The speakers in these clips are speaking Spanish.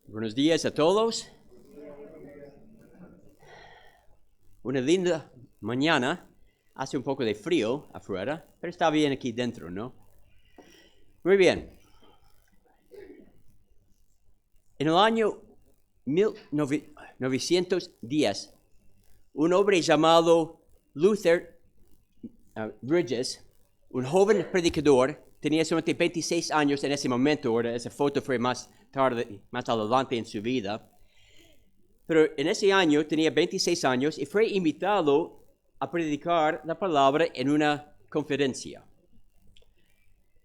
Buenos días a todos. Una linda mañana. Hace un poco de frío afuera, pero está bien aquí dentro, ¿no? Muy bien. En el año 1910, un hombre llamado Luther Bridges, un joven predicador, tenía solamente 26 años en ese momento. Ahora esa foto fue más tarde, más adelante en su vida. Pero en ese año tenía 26 años y fue invitado a predicar la palabra en una conferencia.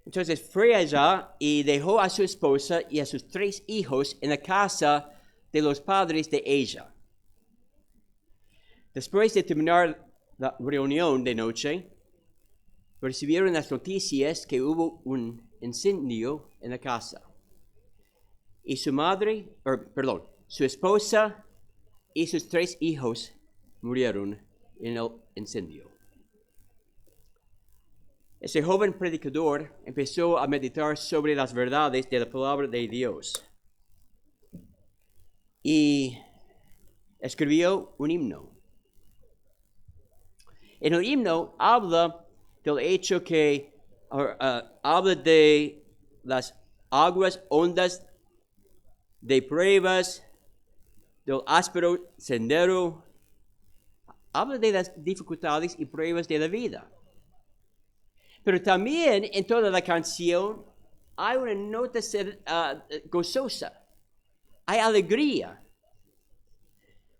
Entonces fue allá y dejó a su esposa y a sus 3 hijos en la casa de los padres de ella. Después de terminar la reunión de noche, recibieron las noticias que hubo un incendio en la casa. Y su esposa y sus 3 hijos murieron en el incendio. Ese joven predicador empezó a meditar sobre las verdades de la palabra de Dios y escribió un himno. En el himno habla del hecho que habla de las aguas hondas de pruebas, del áspero sendero, habla de las dificultades y pruebas de la vida. Pero también en toda la canción hay una nota gozosa, hay alegría,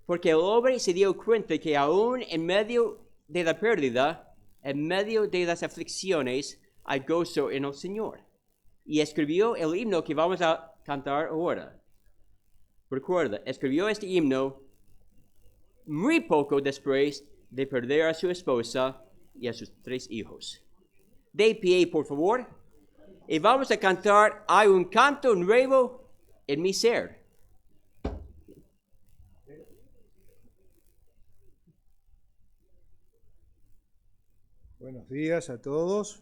porque el hombre se dio cuenta que aún en medio de la pérdida, en medio de las aflicciones, hay gozo en el Señor. Y escribió el himno que vamos a cantar ahora. Recuerda, escribió este himno muy poco después de perder a su esposa y a sus 3 hijos. De pie, por favor, y vamos a cantar Hay un canto nuevo en mi ser. Buenos días a todos.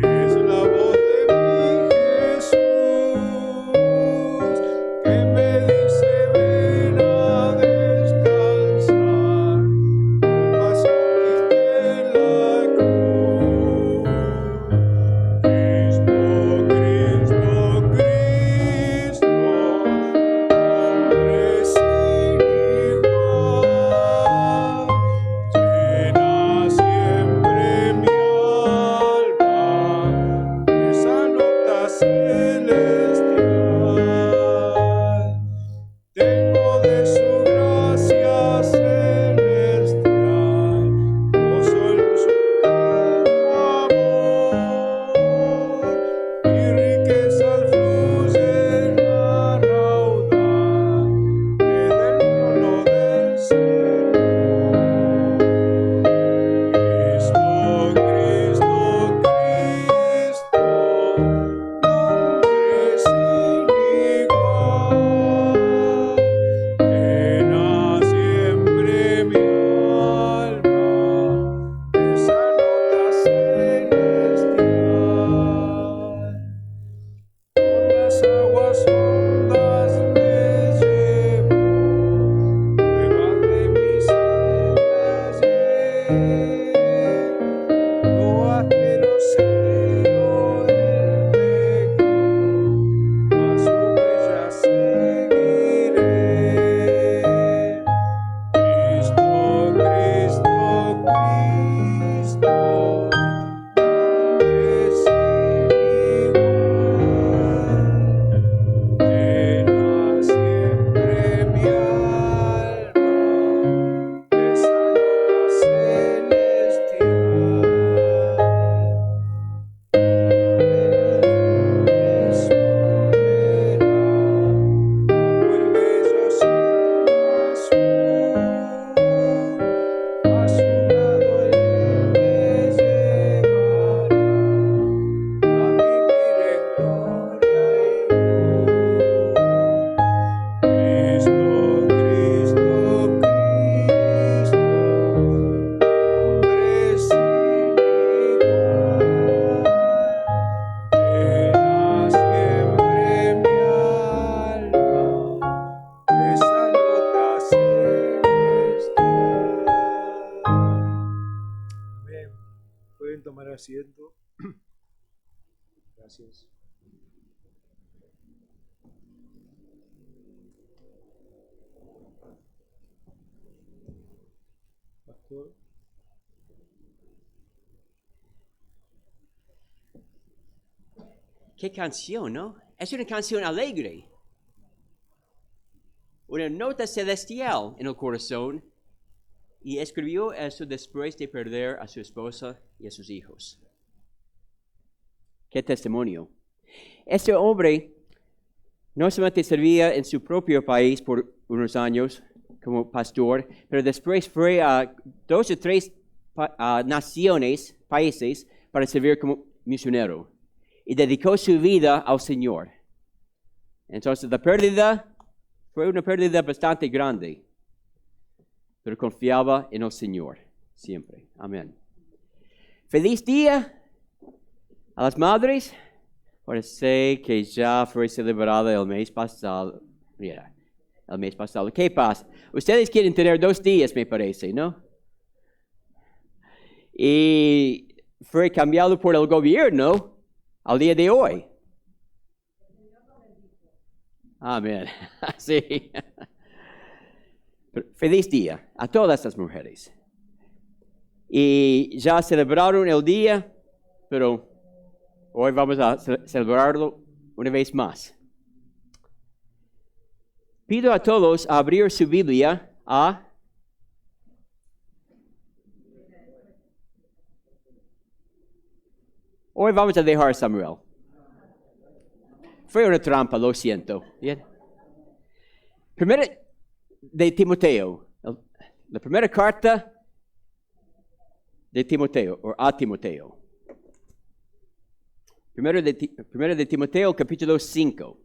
Que Pastor. Qué canción, ¿no? Es una canción alegre. Una nota celestial en el corazón. Y escribió eso después de perder a su esposa y a sus hijos. Qué testimonio. Este hombre no solamente servía en su propio país por unos años como pastor, pero después fue a 2 o 3 naciones, países, para servir como misionero. Y dedicó su vida al Señor. Entonces la pérdida fue una pérdida bastante grande. Pero confiaba en el Señor siempre. Amén. Feliz día a las madres. Ahora sé que ya fue celebrada el mes pasado. Mira, el mes pasado. ¿Qué pasa? Ustedes quieren tener 2 días, me parece, ¿no? Y fue cambiado por el gobierno al día de hoy. Amén. Sí. Feliz día a todas las mujeres. Y ya celebraron el día, pero hoy vamos a celebrarlo una vez más. Pido a todos a abrir su Biblia a Hoy vamos a dejar a Samuel. Fue una trampa, lo siento. Bien. Primero de Timoteo. La primera carta de Timoteo, o a Timoteo. Primero de Timoteo, capítulo 5.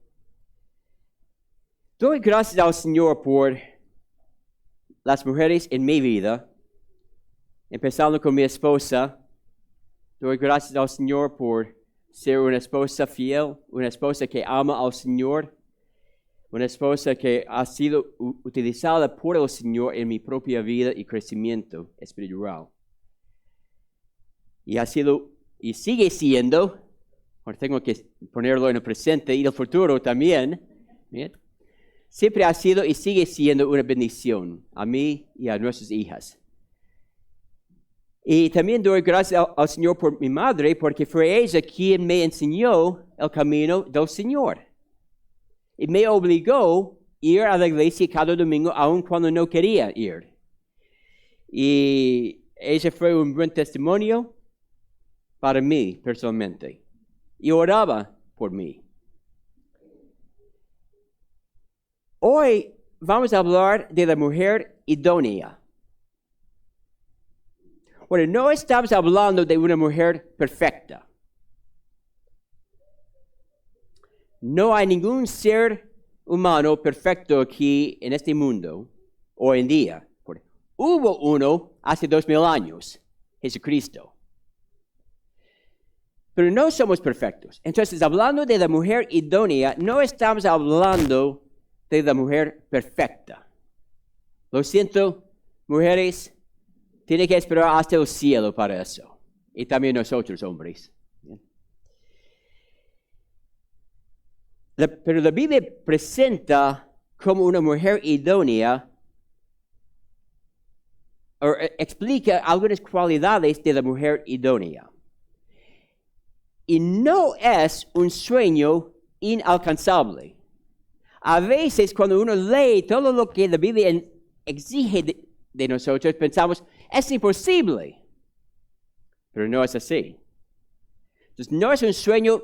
Doy gracias al Señor por las mujeres en mi vida, empezando con mi esposa. Doy gracias al Señor por ser una esposa fiel, una esposa que ama al Señor, una esposa que ha sido utilizada por el Señor en mi propia vida y crecimiento espiritual. Y ha sido, y sigue siendo, ahora tengo que ponerlo en el presente y el futuro también, ¿bien? Siempre ha sido y sigue siendo una bendición a mí y a nuestras hijas. Y también doy gracias al Señor por mi madre, porque fue ella quien me enseñó el camino del Señor. Y me obligó a ir a la iglesia cada domingo, aun cuando no quería ir. Y ella fue un buen testimonio para mí personalmente. Y oraba por mí. Hoy vamos a hablar de la mujer idónea. Bueno, no estamos hablando de una mujer perfecta. No hay ningún ser humano perfecto aquí en este mundo hoy en día. Hubo uno hace 2000 años, Jesucristo. Pero no somos perfectos. Entonces, hablando de la mujer idónea, no estamos hablando de la mujer perfecta. Lo siento, mujeres. Tiene que esperar hasta el cielo para eso. Y también nosotros, hombres. Pero la Biblia presenta como una mujer idónea, o explica algunas cualidades de la mujer idónea. Y no es un sueño inalcanzable. A veces cuando uno lee todo lo que la Biblia exige de nosotros, pensamos, es imposible. Pero no es así. Entonces, no es un sueño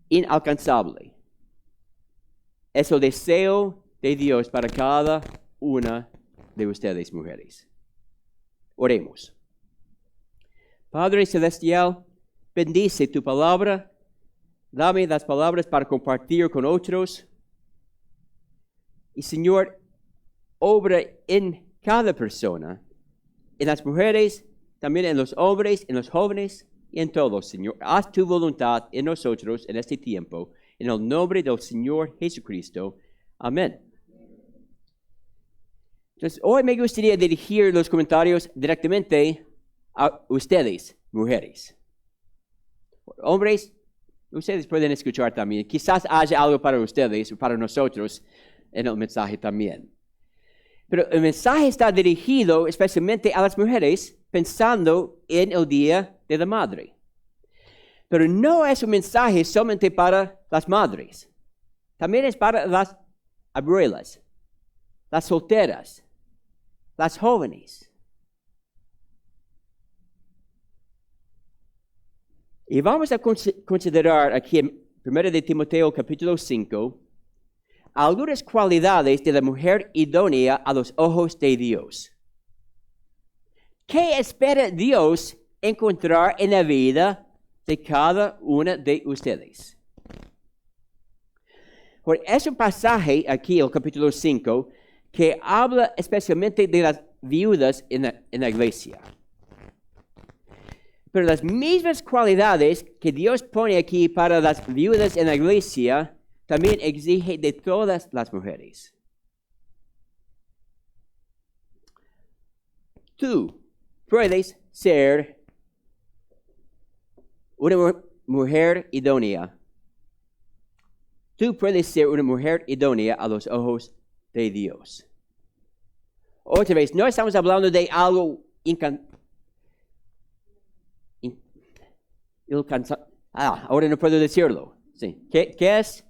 inalcanzable. Es el deseo de Dios para cada una de ustedes, mujeres. Oremos. Padre Celestial, bendice tu palabra. Dame las palabras para compartir con otros. Y Señor, obra en cada persona, en las mujeres, también en los hombres, en los jóvenes y en todos, Señor. Haz tu voluntad en nosotros en este tiempo, en el nombre del Señor Jesucristo. Amén. Entonces, hoy me gustaría dirigir los comentarios directamente a ustedes, mujeres. Hombres, Ustedes pueden escuchar también. Quizás haya algo para ustedes, para nosotros, en el mensaje también. Pero el mensaje está dirigido especialmente a las mujeres, pensando en el Día de la Madre. Pero no es un mensaje solamente para las madres. También es para las abuelas, las solteras, las jóvenes. Y vamos a considerar aquí en 1 de Timoteo capítulo 5 algunas cualidades de la mujer idónea a los ojos de Dios. ¿Qué espera Dios encontrar en la vida de cada una de ustedes? Es un pasaje aquí, el capítulo 5, que habla especialmente de las viudas en la iglesia. Pero las mismas cualidades que Dios pone aquí para las viudas en la iglesia, también exige de todas las mujeres. Tú puedes ser una mujer idónea. Tú puedes ser una mujer idónea a los ojos de Dios. Otra vez, no estamos hablando de algo ahora no puedo decirlo. Sí. ¿Qué es?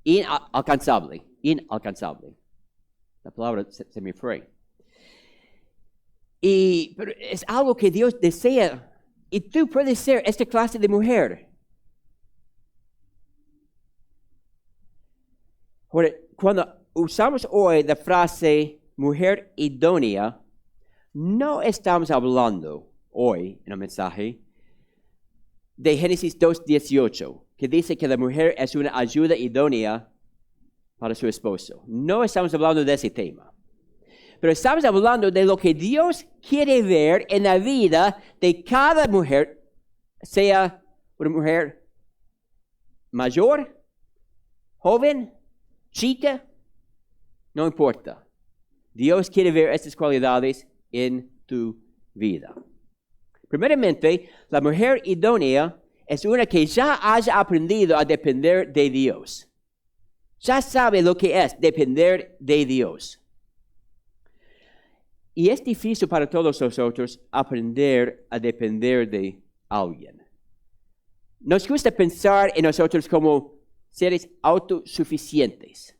Inalcanzable. Inalcanzable. La palabra se me fue. Pero es algo que Dios desea. Y tú puedes ser esta clase de mujer. Cuando usamos hoy la frase mujer idónea, no estamos hablando hoy en el mensaje de Génesis 2:18, que dice que la mujer es una ayuda idónea para su esposo. No estamos hablando de ese tema. Pero estamos hablando de lo que Dios quiere ver en la vida de cada mujer, sea una mujer mayor, joven, chica, no importa. Dios quiere ver estas cualidades en tu vida. Primeramente, la mujer idónea es una que ya haya aprendido a depender de Dios. Ya sabe lo que es depender de Dios. Y es difícil para todos nosotros aprender a depender de alguien. Nos gusta pensar en nosotros como seres autosuficientes.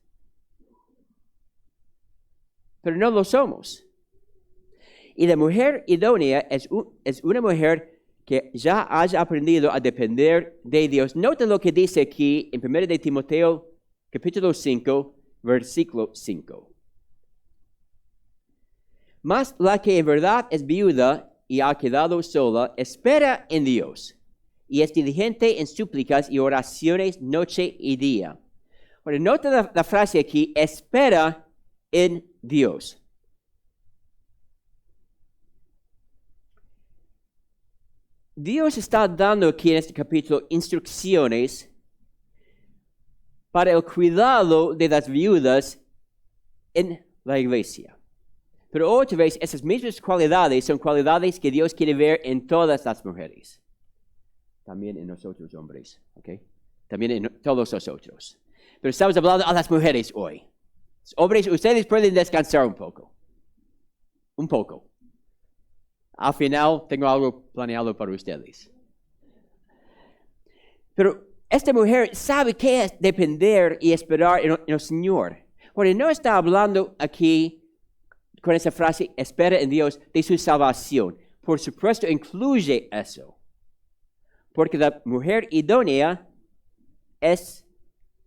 Pero no lo somos. Y la mujer idónea es una mujer que ya haya aprendido a depender de Dios. Nota lo que dice aquí en 1 de Timoteo, capítulo 5, versículo 5. Mas la que en verdad es viuda y ha quedado sola, espera en Dios, y es diligente en súplicas y oraciones noche y día. Bueno, nota la frase aquí, espera en Dios. Dios está dando aquí en este capítulo instrucciones para el cuidado de las viudas en la iglesia. Pero otra vez, esas mismas cualidades son cualidades que Dios quiere ver en todas las mujeres. También en nosotros hombres, ¿ok? También en todos nosotros. Pero estamos hablando a las mujeres hoy. Hombres, ustedes pueden descansar un poco. Un poco. Al final, tengo algo planeado para ustedes. Pero esta mujer sabe qué es depender y esperar en el Señor. Porque no está hablando aquí con esa frase, espera en Dios, de su salvación. Por supuesto, incluye eso. Porque la mujer idónea es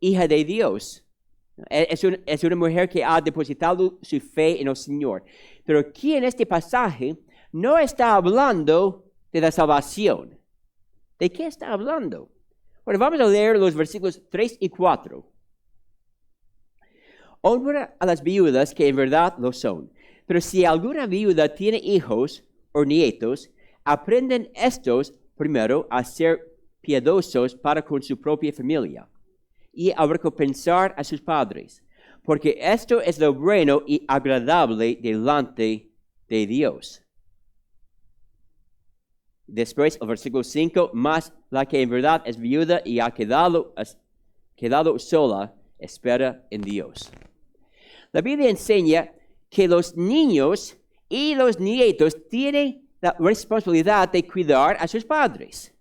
hija de Dios. Es una mujer que ha depositado su fe en el Señor. Pero aquí en este pasaje no está hablando de la salvación. ¿De qué está hablando? Bueno, vamos a leer los versículos 3 y 4. Honra a las viudas que en verdad lo son. Pero si alguna viuda tiene hijos o nietos, aprenden estos primero a ser piadosos para con su propia familia y a recompensar a sus padres, porque esto es lo bueno y agradable delante de Dios. Después, el versículo 5, más la que en verdad es viuda y ha quedado sola, espera en Dios. La Biblia enseña que los niños y los nietos tienen la responsabilidad de cuidar a sus padres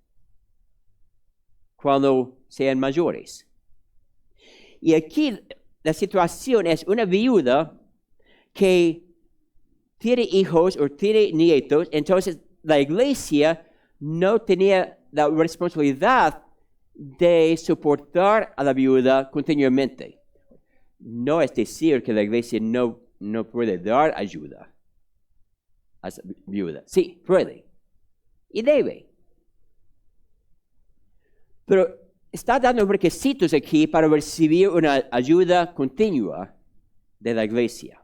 cuando sean mayores. Y aquí la situación es una viuda que tiene hijos o tiene nietos, entonces la iglesia no tenía la responsabilidad de soportar a la viuda continuamente. No es decir que la iglesia no puede dar ayuda a esa viuda. Sí, puede y debe. Pero está dando requisitos aquí para recibir una ayuda continua de la iglesia.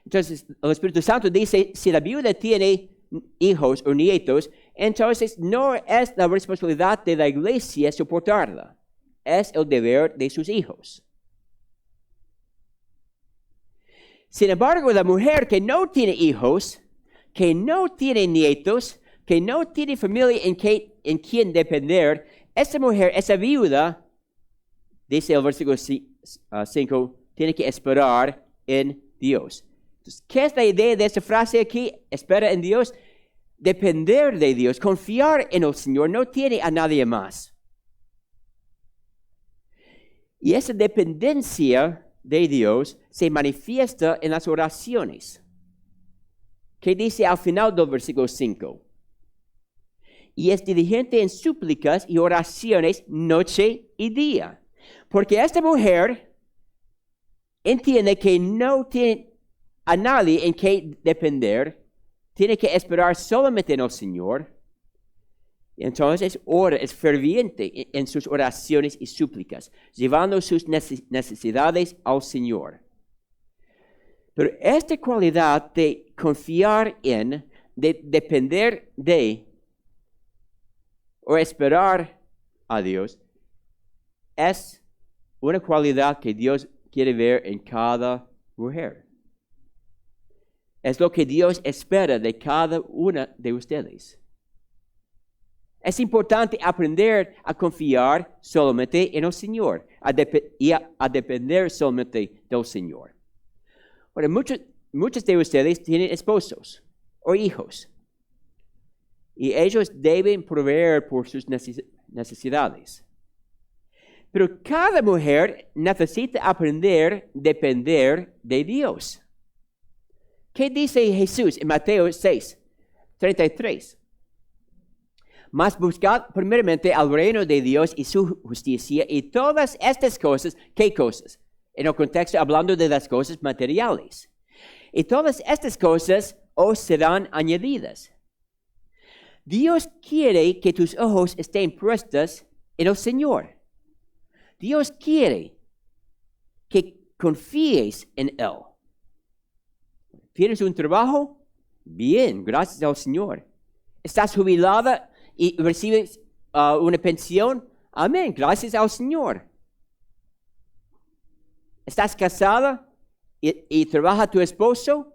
Entonces, el Espíritu Santo dice, si la viuda tiene hijos o nietos, entonces no es la responsabilidad de la iglesia soportarla. Es el deber de sus hijos. Sin embargo, la mujer que no tiene hijos, que no tiene nietos, que no tiene familia en quien depender, esa mujer, esa viuda, dice el versículo 5, tiene que esperar en Dios. Entonces, ¿qué es la idea de esta frase aquí? Espera en Dios. Depender de Dios, confiar en el Señor, no tiene a nadie más. Y esa dependencia de Dios se manifiesta en las oraciones. ¿Qué dice al final del versículo 5? Y es diligente en súplicas y oraciones noche y día. Porque esta mujer entiende que no tiene a nadie en quien depender, tiene que esperar solamente en el Señor. Entonces ora, es ferviente en sus oraciones y súplicas, llevando sus necesidades al Señor. Pero esta cualidad de confiar en, de depender de, o esperar a Dios, es una cualidad que Dios quiere ver en cada mujer. Es lo que Dios espera de cada una de ustedes. Es importante aprender a confiar solamente en el Señor y a depender solamente del Señor. Ahora, muchos de ustedes tienen esposos o hijos y ellos deben proveer por sus necesidades. Pero cada mujer necesita aprender a depender de Dios. ¿Qué dice Jesús en Mateo 6:33? Mas buscad primeramente al reino de Dios y su justicia, y todas estas cosas, ¿qué cosas? En el contexto hablando de las cosas materiales. Y todas estas cosas os serán añadidas. Dios quiere que tus ojos estén puestos en el Señor. Dios quiere que confíes en Él. ¿Tienes un trabajo? Bien, gracias al Señor. ¿Estás jubilada y recibes una pensión? Amén, gracias al Señor. ¿Estás casada y trabaja tu esposo?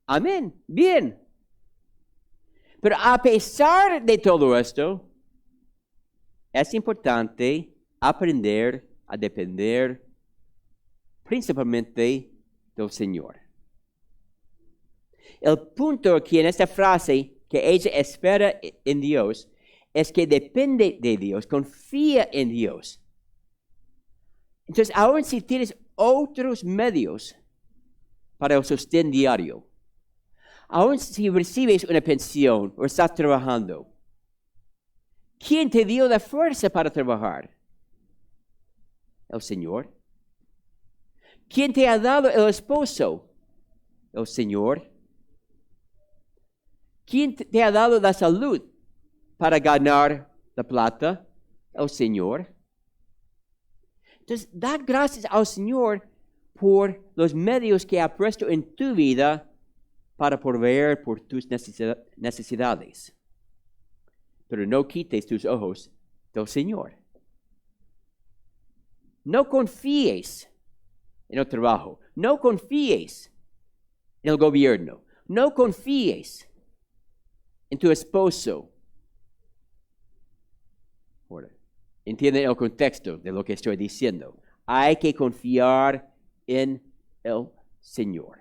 Amén, bien. Pero a pesar de todo esto, es importante aprender a depender principalmente del Señor. El punto aquí en esta frase que ella espera en Dios es que depende de Dios, confía en Dios. Entonces, aun si tienes otros medios para el sostén diario, aun si recibes una pensión o estás trabajando, ¿quién te dio la fuerza para trabajar? El Señor. ¿Quién te ha dado el esposo? El Señor. ¿Quién te ha dado la salud para ganar la plata? El Señor. Entonces, da gracias al Señor por los medios que ha puesto en tu vida para proveer por tus necesidades. Pero no quites tus ojos del Señor. No confíes en el trabajo. No confíes en el gobierno. No confíes en tu esposo Ahora, entienden el contexto de lo que estoy diciendo. Hay que confiar en el Señor.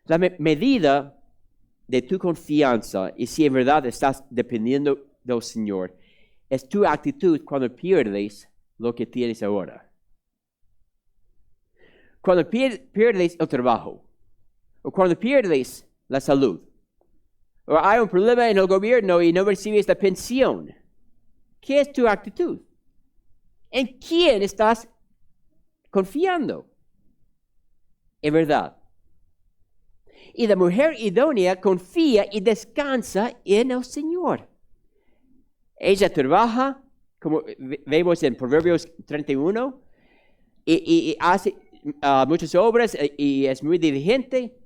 La medida de tu confianza y si en verdad estás dependiendo del Señor es tu actitud cuando pierdes lo que tienes ahora. Cuando pierdes el trabajo, o cuando pierdes la salud, o hay un problema en el gobierno y no recibes la pensión, ¿qué es tu actitud? ¿En quién estás confiando? En verdad. Y la mujer idónea confía y descansa en el Señor. Ella trabaja, como vemos en Proverbios 31, y hace muchas obras y es muy diligente,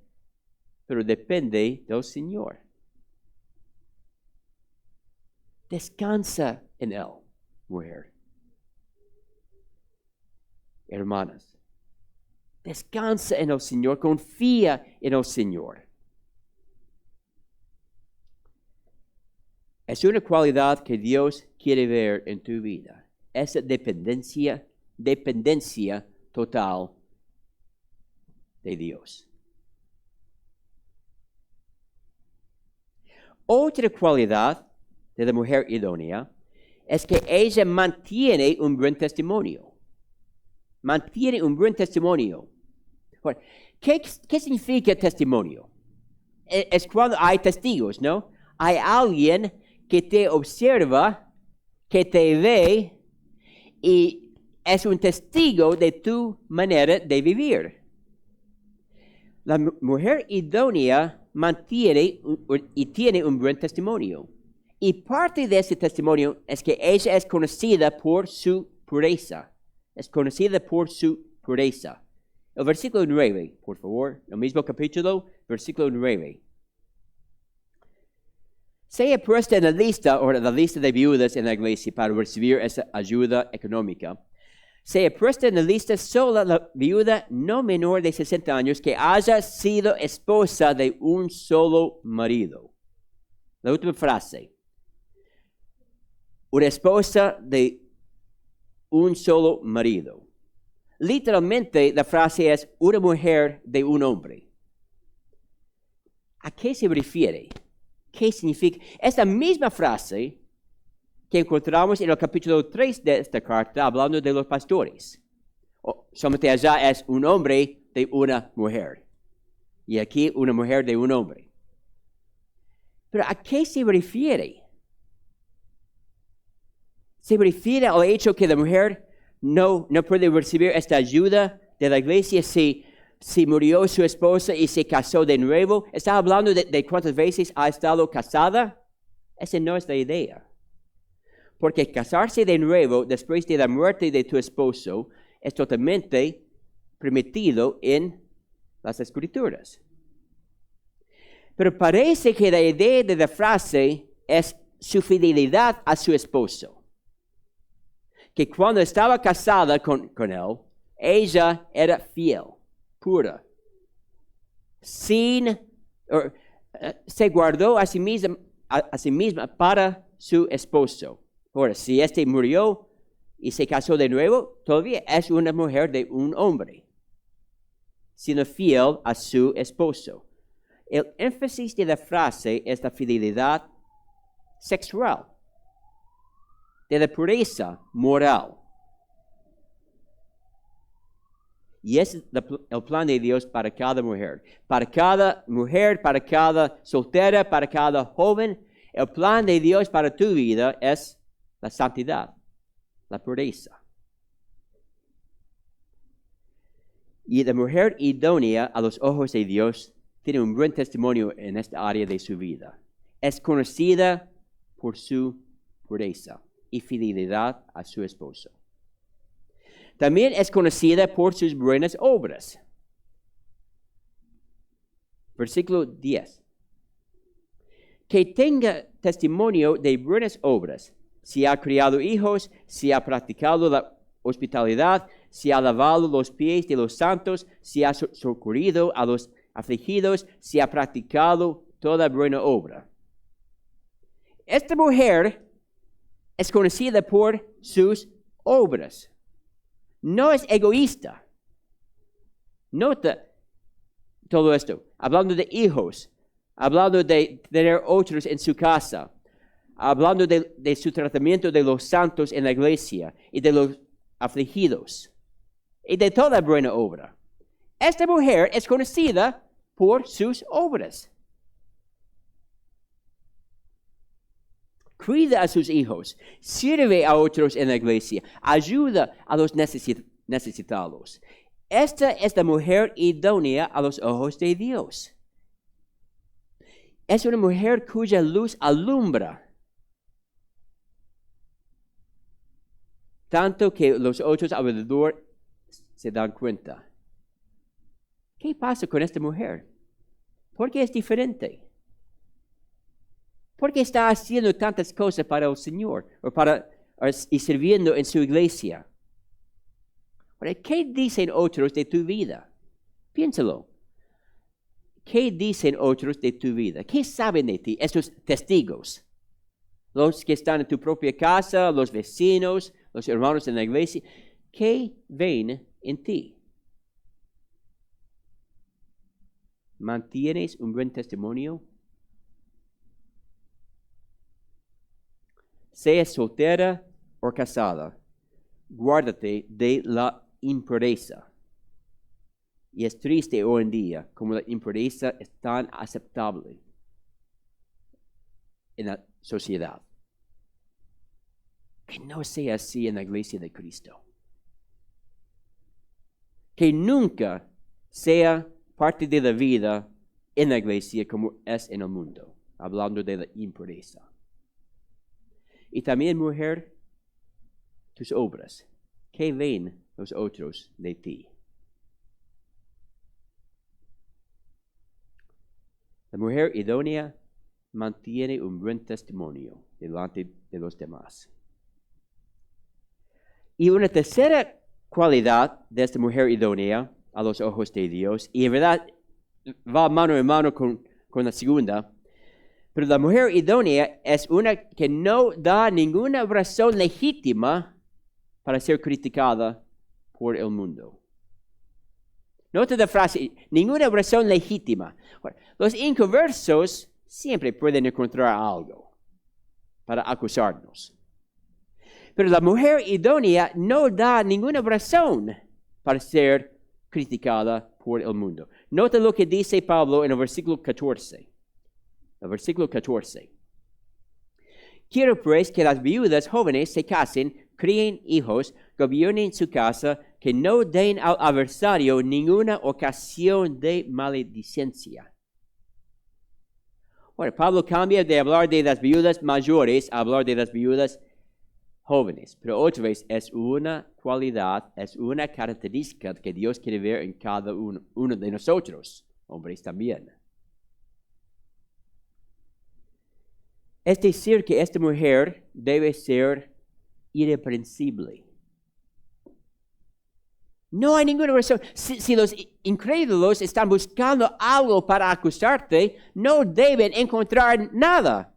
pero depende del Señor. Descansa en Él, mujer. Hermanas, descansa en el Señor, confía en el Señor. Es una cualidad que Dios quiere ver en tu vida. Esa dependencia total de Dios. Otra cualidad de la mujer idónea es que ella mantiene un buen testimonio. Mantiene un buen testimonio. ¿Qué significa testimonio? Es cuando hay testigos, ¿no? Hay alguien que te observa, que te ve y es un testigo de tu manera de vivir. La mujer idónea mantiene y tiene un buen testimonio. Y parte de ese testimonio es que ella es conocida por su pureza. Es conocida por su pureza. El versículo 9, por favor. El mismo capítulo, versículo 9. Sea puesta en la lista, o la lista de viudas en la iglesia para recibir esa ayuda económica. Sea puesta en la lista sola la viuda no menor de 60 años que haya sido esposa de un solo marido. La última frase. Una esposa de un solo marido. Literalmente la frase es una mujer de un hombre. ¿A qué se refiere? ¿Qué significa? Es la misma frase que encontramos en el capítulo 3 de esta carta hablando de los pastores. Solamente allá es un hombre de una mujer. Y aquí una mujer de un hombre. Pero ¿a qué se refiere? Se refiere al hecho que la mujer no puede recibir esta ayuda de la iglesia si murió su esposa y se casó de nuevo. ¿Está hablando de cuántas veces ha estado casada? Esa no es la idea. Porque casarse de nuevo después de la muerte de tu esposo es totalmente permitido en las Escrituras. Pero parece que la idea de la frase es su fidelidad a su esposo. Que cuando estaba casada con él, ella era fiel, pura. Se guardó a sí misma para su esposo. Ahora, si éste murió y se casó de nuevo, todavía es una mujer de un hombre, siendo fiel a su esposo. El énfasis de la frase es la fidelidad sexual, de la pureza moral. Y es el plan de Dios para cada mujer. Para cada mujer, para cada soltera, para cada joven. El plan de Dios para tu vida es la santidad, la pureza. Y la mujer idónea a los ojos de Dios tiene un buen testimonio en esta área de su vida. Es conocida por su pureza y fidelidad a su esposo. También es conocida por sus buenas obras. Versículo 10. Que tenga testimonio de buenas obras, si ha criado hijos, si ha practicado la hospitalidad, si ha lavado los pies de los santos, si ha socorrido a los afligidos se ha practicado toda buena obra. Esta mujer es conocida por sus obras. No es egoísta. Nota todo esto. Hablando de hijos, hablando de tener otros en su casa, hablando de su tratamiento de los santos en la iglesia y de los afligidos y de toda buena obra. Esta mujer es conocida por sus obras. Cuida a sus hijos, sirve a otros en la iglesia, ayuda a los necesitados. Esta es la mujer idónea a los ojos de Dios. Es una mujer cuya luz alumbra, tanto que los otros alrededor se dan cuenta. ¿Qué pasa con esta mujer? ¿Por qué es diferente? ¿Por qué está haciendo tantas cosas para el Señor y sirviendo en su iglesia? ¿Qué dicen otros de tu vida? Piénsalo. ¿Qué dicen otros de tu vida? ¿Qué saben de ti esos testigos? Los que están en tu propia casa, los vecinos, los hermanos en la iglesia. ¿Qué ven en ti? ¿Mantienes un buen testimonio? Seas soltera o casada, guárdate de la impureza. Y es triste hoy en día como la impureza es tan aceptable en la sociedad. Que no sea así en la iglesia de Cristo. Que nunca sea parte de la vida en la iglesia como es en el mundo, hablando de la impureza. Y también, mujer, tus obras. ¿Qué ven los otros de ti? La mujer idónea mantiene un buen testimonio delante de los demás. Y una tercera cualidad de esta mujer idónea a los ojos de Dios, y en verdad va mano en mano con la segunda, pero la mujer idónea es una que no da ninguna razón legítima para ser criticada por el mundo. Nota la frase, ninguna razón legítima. Los inconversos siempre pueden encontrar algo para acusarnos. Pero la mujer idónea no da ninguna razón para ser criticada por el mundo. Nota lo que dice Pablo en el versículo 14. El versículo 14. Quiero pues que las viudas jóvenes se casen, críen hijos, gobiernen su casa, que no den al adversario ninguna ocasión de maledicencia. Bueno, Pablo cambia de hablar de las viudas mayores a hablar de las viudas jóvenes. Pero otra vez es una cualidad, es una característica que Dios quiere ver en cada uno de nosotros, hombres también. Es decir, que esta mujer debe ser irreprensible. No hay ninguna razón. Si los incrédulos están buscando algo para acusarte, no deben encontrar nada.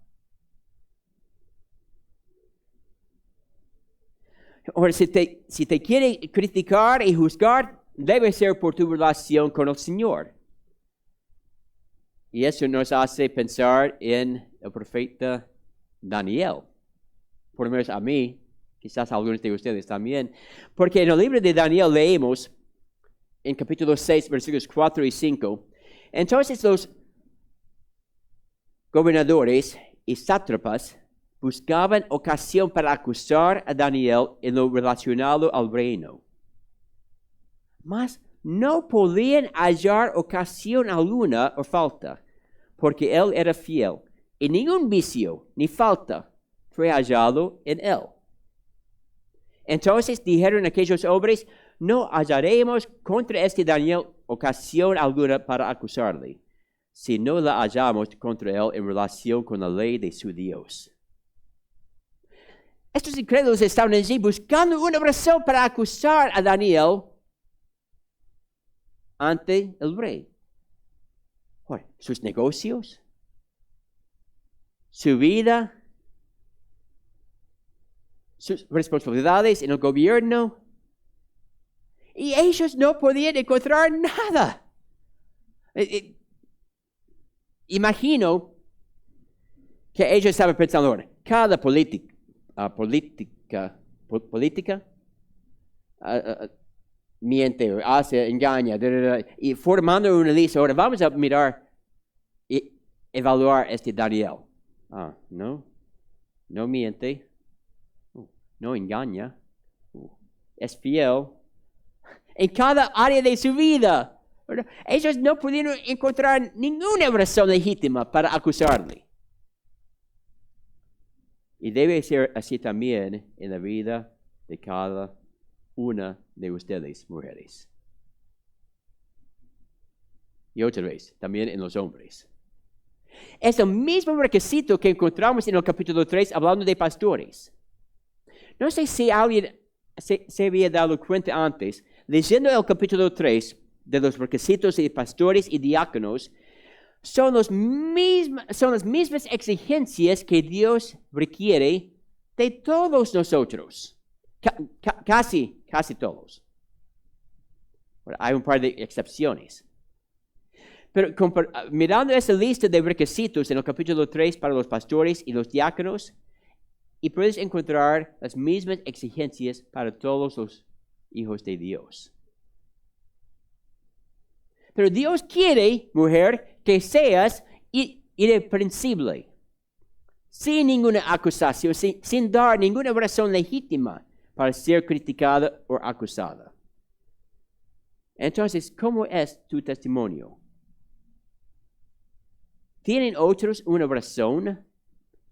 Ahora, si te quieren criticar y juzgar, debe ser por tu relación con el Señor. Y eso nos hace pensar en el profeta Daniel. Por lo menos a mí, quizás a algunos de ustedes también. Porque en el libro de Daniel leemos, en capítulo 6, versículos 4 y 5, entonces los gobernadores y sátrapas buscaban ocasión para acusar a Daniel en lo relacionado al reino. Mas no podían hallar ocasión alguna o falta, porque él era fiel, y ningún vicio ni falta fue hallado en él. Entonces dijeron aquellos hombres, no hallaremos contra este Daniel ocasión alguna para acusarle, si no la hallamos contra él en relación con la ley de su Dios. Estos incrédulos estaban allí buscando una razón para acusar a Daniel ante el rey. sus negocios, su vida, sus responsabilidades en el gobierno. Y ellos no podían encontrar nada. Imagino que ellos estaban pensando, ahora, cada política miente, hace, engaña, y formando una lista. Ahora vamos a mirar y evaluar Daniel. No miente, no engaña, es fiel en cada área de su vida. ¿Verdad? Ellos no pudieron encontrar ninguna razón legítima para acusarle. Y debe ser así también en la vida de cada una de ustedes, mujeres. Y otra vez, también en los hombres. Es el mismo requisito que encontramos en el capítulo 3 hablando de pastores. No sé si alguien se había dado cuenta antes, leyendo el capítulo 3 de los requisitos de pastores y diáconos, son las mismas exigencias que Dios requiere de todos nosotros. Casi todos. Bueno, hay un par de excepciones. Pero mirando esa lista de requisitos en el capítulo 3 para los pastores y los diáconos, y puedes encontrar las mismas exigencias para todos los hijos de Dios. Pero Dios quiere, mujer, que seas irreprensible, sin ninguna acusación, sin dar ninguna razón legítima para ser criticada o acusada. Entonces, ¿cómo es tu testimonio? ¿Tienen otros una razón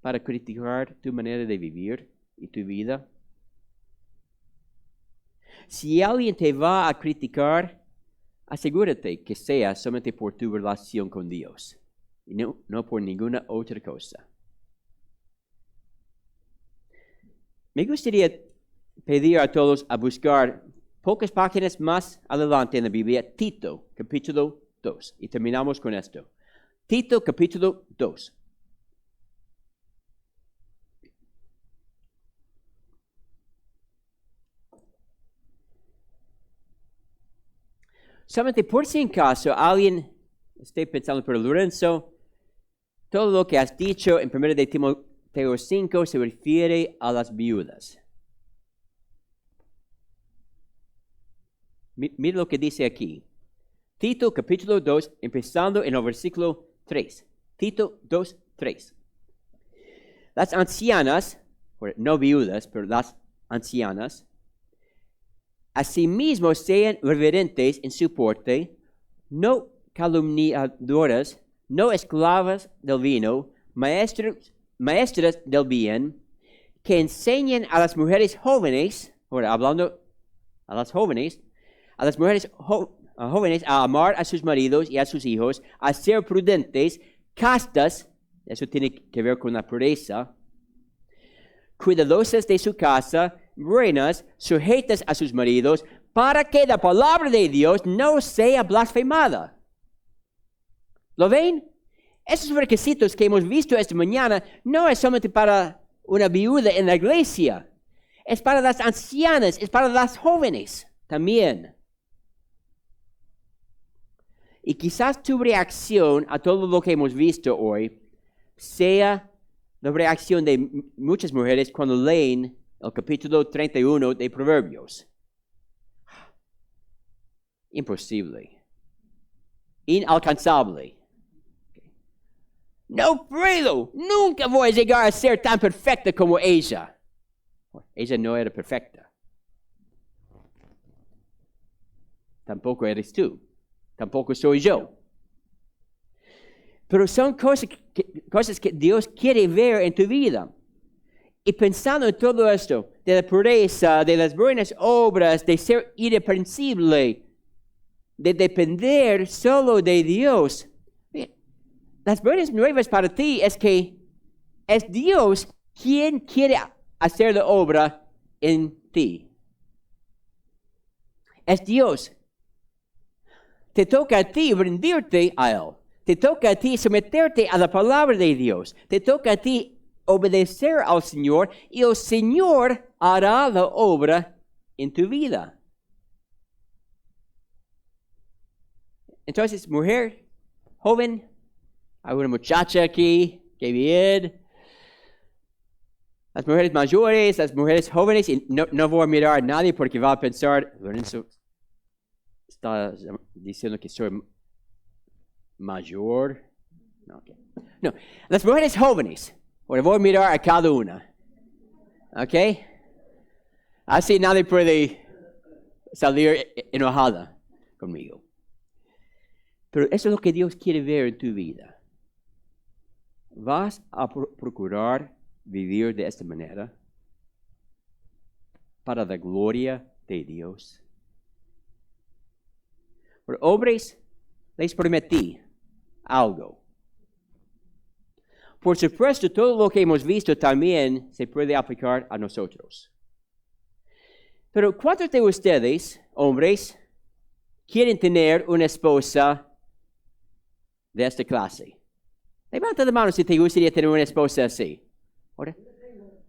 para criticar tu manera de vivir y tu vida? Si alguien te va a criticar, asegúrate que sea solamente por tu relación con Dios y no por ninguna otra cosa. Me gustaría pedir a todos a buscar pocas páginas más adelante en la Biblia, Tito, capítulo 2. Y terminamos con esto. Tito, capítulo 2. Solamente por si en caso alguien esté pensando, pero Lorenzo, todo lo que has dicho en 1 de Timoteo 5 se refiere a las viudas. Mira lo que dice aquí. Tito capítulo 2, empezando en el versículo 3. Tito 2, 3. Las ancianas, no viudas, pero las ancianas, asimismo sean reverentes en su porte, no calumniadoras, no esclavas del vino, maestras del bien, que enseñen a las mujeres jóvenes, ahora hablando a las jóvenes, jóvenes a amar a sus maridos y a sus hijos, a ser prudentes, castas, eso tiene que ver con la pureza, cuidadosas de su casa, buenas, sujetas a sus maridos, para que la palabra de Dios no sea blasfemada. ¿Lo ven? Esos requisitos que hemos visto esta mañana no es solamente para una viuda en la iglesia, es para las ancianas, es para las jóvenes también. Y quizás tu reacción a todo lo que hemos visto hoy sea la reacción de muchas mujeres cuando leen el capítulo 31 de Proverbios. Imposible. Inalcanzable. No puedo. Nunca voy a llegar a ser tan perfecta como ella. Ella no era perfecta. Tampoco eres tú. Tampoco soy yo. Pero son cosas que Dios quiere ver en tu vida. Y pensando en todo esto, de la pureza, de las buenas obras, de ser irreprensible, de depender solo de Dios, las buenas nuevas para ti es que es Dios quien quiere hacer la obra en ti. Es Dios. Te toca a ti rendirte a Él. Te toca a ti someterte a la palabra de Dios. Te toca a ti obedecer al Señor y el Señor hará la obra en tu vida. Entonces, mujer, joven, hay una muchacha aquí, qué bien. Las mujeres mayores, las mujeres jóvenes, y no voy a mirar a nadie porque va a pensar, Lorenzo está diciendo que soy mayor. No, okay. No, las mujeres jóvenes, ahora voy a mirar a cada una. ¿Ok? Así nadie puede salir enojada conmigo. Pero eso es lo que Dios quiere ver en tu vida. ¿Vas a procurar vivir de esta manera para la gloria de Dios? Por hombres, les prometí algo. Por supuesto, todo lo que hemos visto también se puede aplicar a nosotros. Pero ¿cuántos de ustedes, hombres, quieren tener una esposa de esta clase? Levanta la mano si te gustaría tener una esposa así.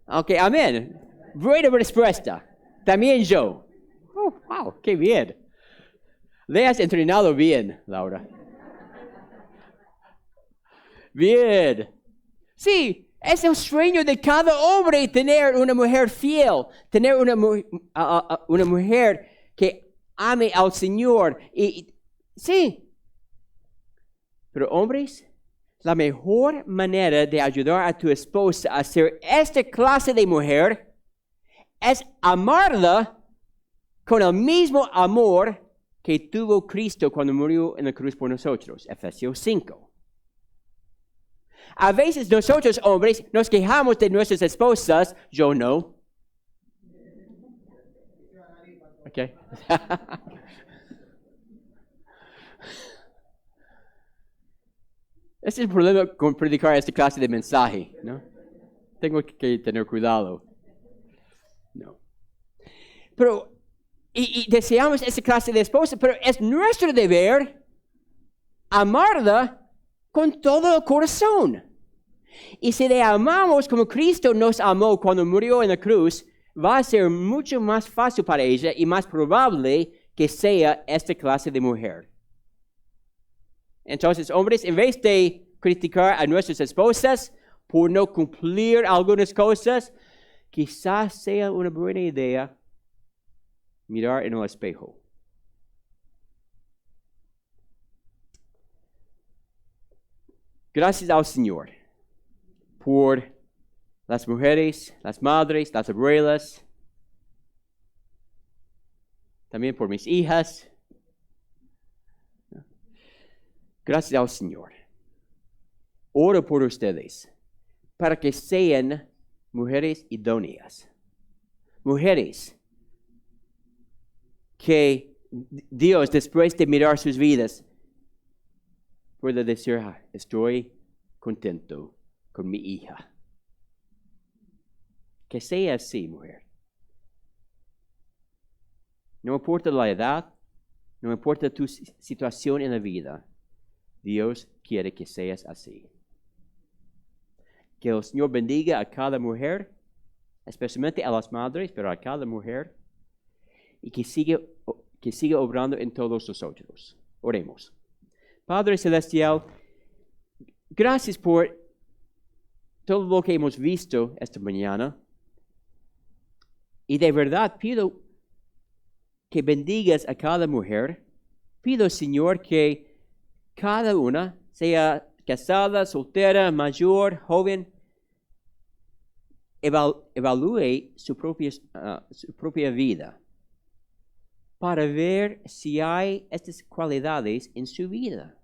Ok, amén. Buena respuesta. También yo. Oh, wow, qué bien. Le has entrenado bien, Laura. Bien. Sí, es el sueño de cada hombre tener una mujer fiel, tener una mujer que ame al Señor. Sí. Pero hombres, la mejor manera de ayudar a tu esposa a ser esta clase de mujer es amarla con el mismo amor que tuvo Cristo cuando murió en la cruz por nosotros. Efesios 5. A veces nosotros, hombres, nos quejamos de nuestras esposas. Yo no. Okay. Ese es el problema con predicar esta clase de mensaje, ¿no? Tengo que tener cuidado. No. Pero, y deseamos esa clase de esposa, pero es nuestro deber amarla con todo el corazón. Y si le amamos como Cristo nos amó cuando murió en la cruz, va a ser mucho más fácil para ella y más probable que sea esta clase de mujer. Entonces, hombres, en vez de criticar a nuestras esposas por no cumplir algunas cosas, quizás sea una buena idea mirar en el espejo. Gracias al Señor por las mujeres, las madres, las abuelas, también por mis hijas. Gracias al Señor. Oro por ustedes para que sean mujeres idóneas. Mujeres que Dios, después de mirar sus vidas, pueda decir, estoy contento con mi hija. Que sea así, mujer. No importa la edad, no importa tu situación en la vida, Dios quiere que seas así. Que el Señor bendiga a cada mujer, especialmente a las madres, pero a cada mujer, y que siga obrando en todos nosotros. Oremos. Padre Celestial, gracias por todo lo que hemos visto esta mañana. Y de verdad pido que bendigas a cada mujer. Pido, Señor, que cada una, sea casada, soltera, mayor, joven, evalúe su propia vida para ver si hay estas cualidades en su vida.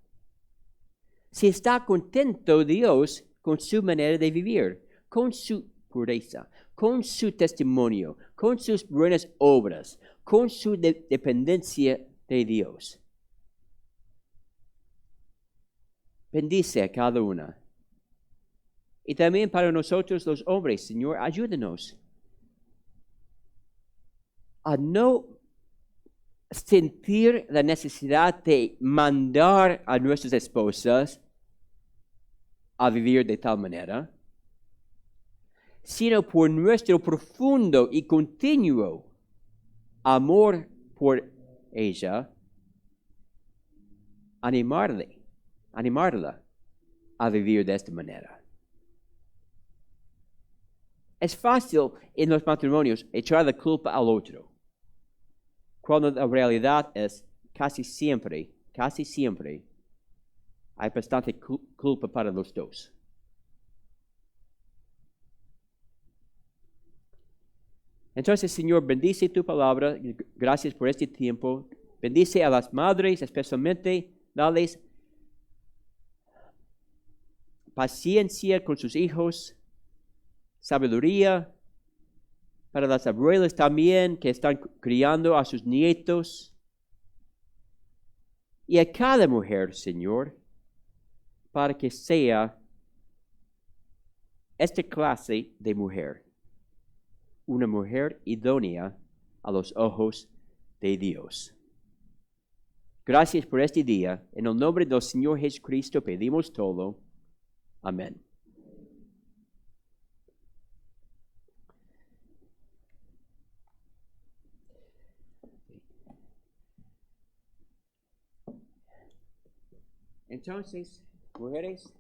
Si está contento Dios con su manera de vivir, con su pureza, con su testimonio, con sus buenas obras, con su dependencia de Dios. Bendice a cada una. Y también para nosotros los hombres, Señor, ayúdanos a no sentir la necesidad de mandar a nuestras esposas a vivir de tal manera, sino por nuestro profundo y continuo amor por ella, animarla a vivir de esta manera. Es fácil en los matrimonios echar la culpa al otro, cuando la realidad es casi siempre, hay bastante culpa para los dos. Entonces, Señor, bendice tu palabra. Gracias por este tiempo. Bendice a las madres, especialmente. Dales paciencia con sus hijos, sabiduría para las abuelas también que están criando a sus nietos. Y a cada mujer, Señor, para que sea esta clase de mujer, una mujer idónea a los ojos de Dios. Gracias por este día. En el nombre del Señor Jesucristo pedimos todo. Amén. Entonces, mujeres,